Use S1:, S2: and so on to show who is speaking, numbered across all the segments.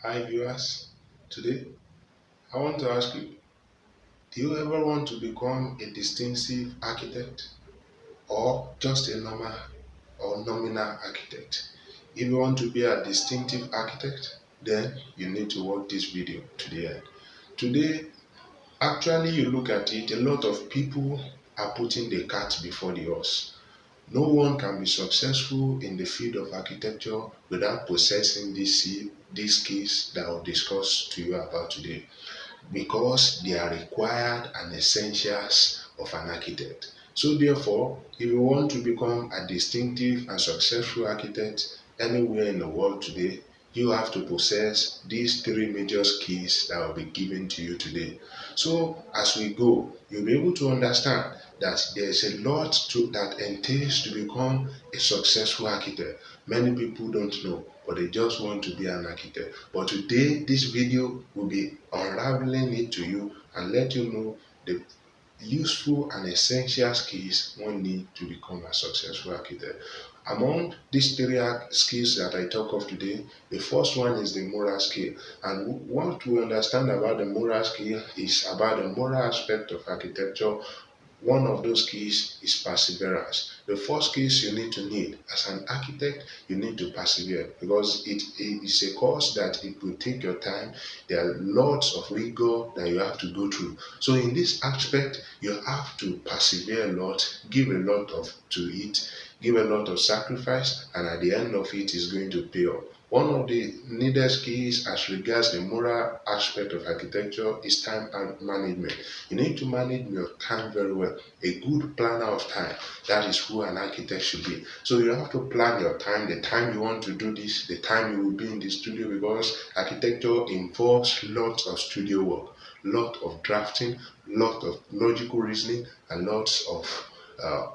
S1: Hi viewers, today I want to ask you, do you ever want to become a distinctive architect or just a normal or nominal architect? If you want to be a distinctive architect, then you need to watch this video to the end. Today, actually you look at it, a lot of people are putting the cart before the horse. No one can be successful in the field of architecture without possessing these skills that I'll discuss to you about today, because they are required and essentials of an architect. So therefore, if you want to become a distinctive and successful architect anywhere in the world today, you have to possess these three major skills that will be given to you today. So as we go, you'll be able to understand that there's a lot that entails to become a successful architect. Many people don't know, but they just want to be an architect. But today, this video will be unraveling it to you and let you know the useful and essential skills one need to become a successful architect. Among these three skills that I talk of today, the first one is the moral skill. And what we understand about the moral skill is about the moral aspect of architecture. One of those keys is perseverance. The first keys you need as an architect, you need to persevere, because it is a course that it will take your time. There are lots of rigor that you have to go through. So in this aspect, you have to persevere a lot, give a lot of to it, give a lot of sacrifice, and at the end of it is going to pay off. One of the needed skills as regards the moral aspect of architecture is time and management. You need to manage your time very well. A good planner of time, that is who an architect should be. So you have to plan your time, the time you want to do this, the time you will be in the studio, because architecture involves lots of studio work, lot of drafting, lot of logical reasoning, and lots of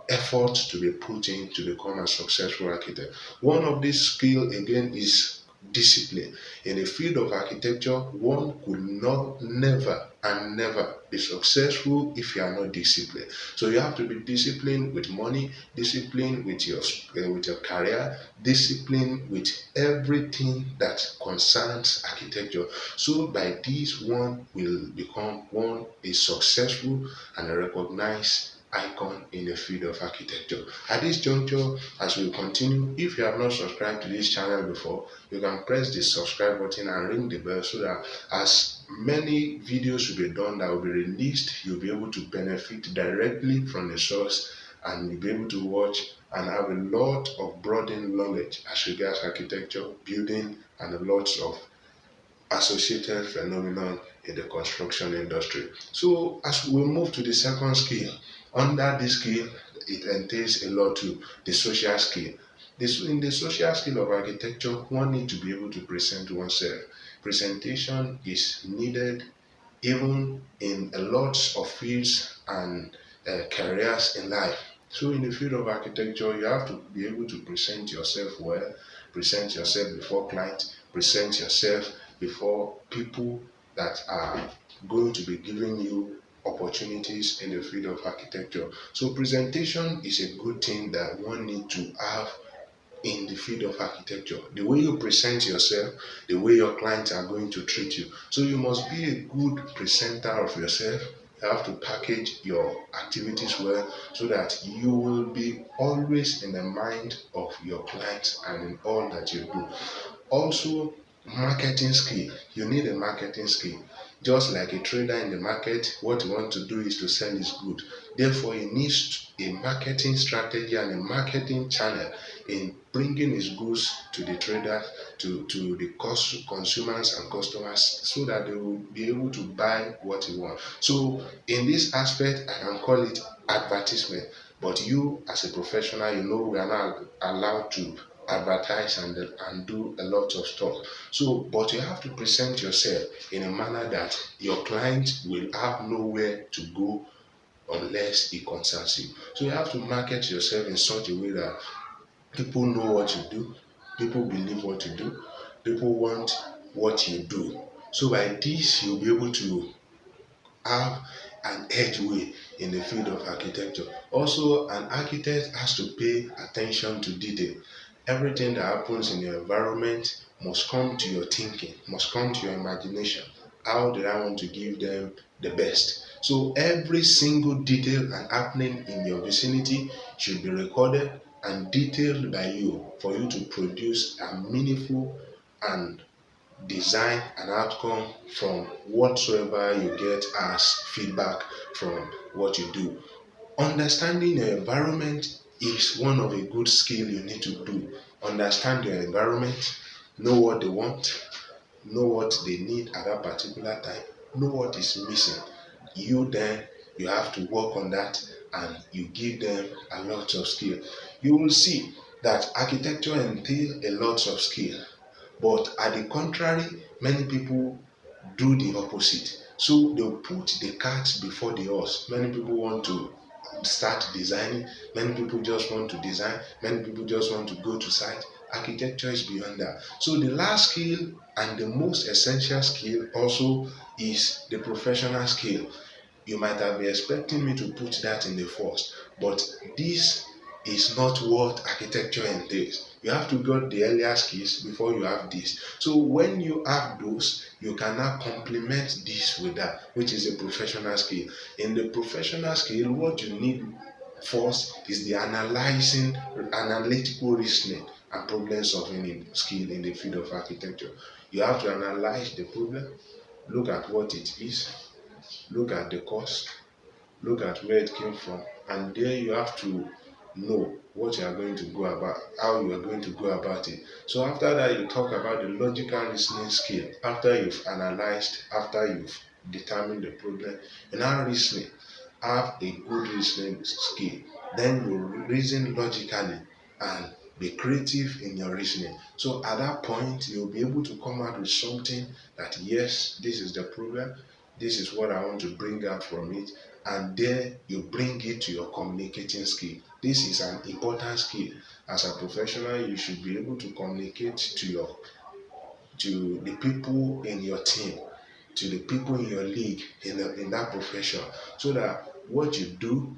S1: effort to be put in to become a successful architect. One of these skills again is discipline. In the field of architecture, one could not never and never be successful if you are not disciplined. So you have to be disciplined with money, disciplined with your career, disciplined with everything that concerns architecture. So by this, one will become one is successful and a recognized icon in the field of architecture. At this juncture, as we continue, if you have not subscribed to this channel before, you can press the subscribe button and ring the bell, so that as many videos will be done that will be released, you'll be able to benefit directly from the source, and you'll be able to watch and have a lot of broadened knowledge as regards architecture, building, and a lot of associated phenomenon in the construction industry. So as we move to the second skill, under this skill, it entails a lot too, the social skill. In the social skill of architecture, one need to be able to present oneself. Presentation is needed even in a lot of fields and careers in life. So in the field of architecture, you have to be able to present yourself well, present yourself before clients, present yourself before people that are going to be giving you opportunities in the field of architecture. So presentation is a good thing that one need to have in the field of architecture. The way you present yourself, the way your clients are going to treat you. So you must be a good presenter of yourself. You have to package your activities well, so that you will be always in the mind of your clients and in all that you do. Also, marketing skill. You need a marketing skill. Just like a trader in the market, what you want to do is to sell his good. Therefore, he needs a marketing strategy and a marketing channel in bringing his goods to the traders, to the consumers and customers, so that they will be able to buy what he wants. So in this aspect, I can call it advertisement. But you as a professional, you know we are not allowed to advertise and do a lot of stuff. So but you have to present yourself in a manner that your client will have nowhere to go unless he consults you. So you have to market yourself in such a way that people know what you do, people believe what you do, people want what you do. So by this, you'll be able to have an edge way in the field of architecture. Also, an architect has to pay attention to detail. Everything that happens in your environment must come to your thinking, must come to your imagination. How did I want to give them the best? So every single detail and happening in your vicinity should be recorded and detailed by you for you to produce a meaningful and design an outcome from whatsoever you get as feedback from what you do. Understanding your environment is one of a good skill you need to do. Understand your environment, know what they want, know what they need at that particular time, know what is missing. You have to work on that and you give them a lot of skill. You will see that architecture entails a lot of skill, but at the contrary, many people do the opposite. So they'll put the cart before the horse. Many people want to start designing, many people just want to design, many people just want to go to site. Architecture is beyond that. So the last skill and the most essential skill also is the professional skill. You might have been expecting me to put that in the first, but this is not what architecture entails. You have to get the earlier skills before you have this. So when you have those, you can now complement this with that, which is a professional skill. In the professional skill, what you need first is the analytical reasoning and problem solving skill in the field of architecture. You have to analyze the problem, look at what it is, look at the cost, look at where it came from, and then you have to know what you are going to go about, how you are going to go about it. So after that, you talk about the logical reasoning skill. After you've analyzed, after you've determined the problem, you now reasoning, have a good reasoning skill. Then you reason logically and be creative in your reasoning. So at that point, you'll be able to come out with something that, yes, this is the problem, this is what I want to bring out from it, and then you bring it to your communicating skill. This is an important skill. As a professional, you should be able to communicate to the people in your team, to the people in your league, in that profession, so that what you do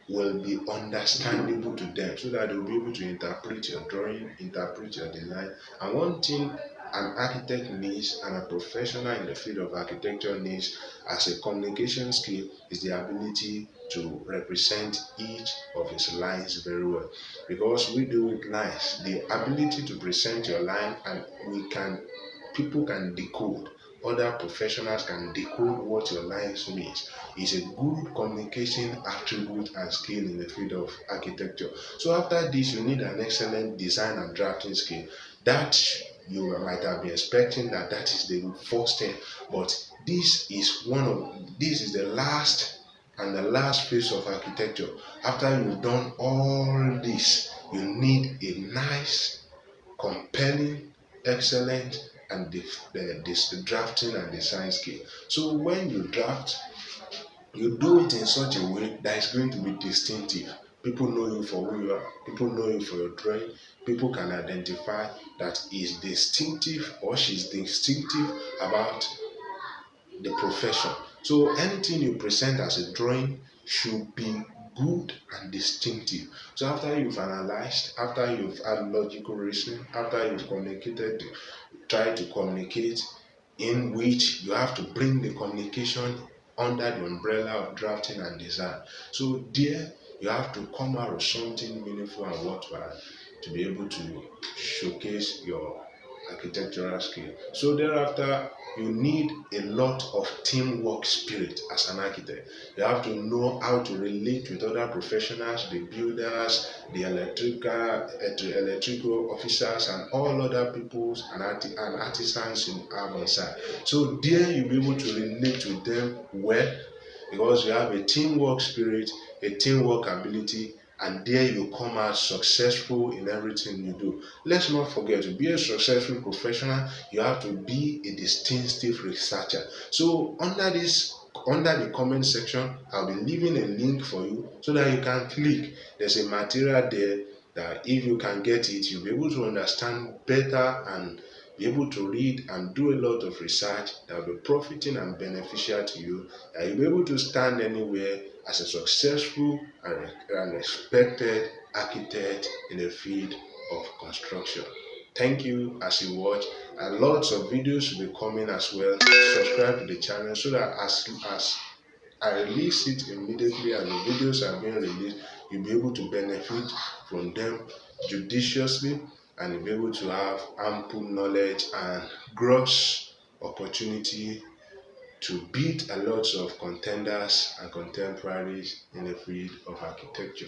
S1: will be understandable to them, so that they'll be able to interpret your drawing, interpret your design. And one thing an architect needs and a professional in the field of architecture needs as a communication skill is the ability to represent each of his lines very well. Because we do with lines, the ability to present your line, and people can decode, other professionals can decode what your lines means, is a good communication attribute and skill in the field of architecture. So after this, you need an excellent design and drafting skill. That you might have been expecting that is the first thing, but this is the last phase of architecture. After you've done all this, you need a nice, compelling, excellent, and the drafting and design skill. So when you draft, you do it in such a way that is going to be distinctive. People know you for who you are. People know you for your drawing. People can identify that is distinctive or she's distinctive about the profession. So anything you present as a drawing should be good and distinctive. So after you've analyzed, after you've had logical reasoning, after you've communicated, try to communicate, in which you have to bring the communication under the umbrella of drafting and design. So there you have to come out with something meaningful and worthwhile to be able to showcase your architectural skill. So thereafter, you need a lot of teamwork spirit as an architect. You have to know how to relate with other professionals, the builders, the electrical officers, and all other peoples and artisans you have on site. So there you'll be able to relate with them well, because you have a teamwork spirit, a teamwork ability, and there you come out successful in everything you do. Let's not forget, to be a successful professional, you have to be a distinctive researcher. So under the comment section, I'll be leaving a link for you so that you can click. There's a material there that if you can get it, you'll be able to understand better and be able to read and do a lot of research that will be profiting and beneficial to you, that you'll be able to stand anywhere as a successful and respected architect in the field of construction. Thank you as you watch, and lots of videos will be coming as well. Subscribe to the channel so that as I release it immediately and the videos are being released, you'll be able to benefit from them judiciously, and you'll be able to have ample knowledge and gross opportunity to beat a lot of contenders and contemporaries in the field of architecture.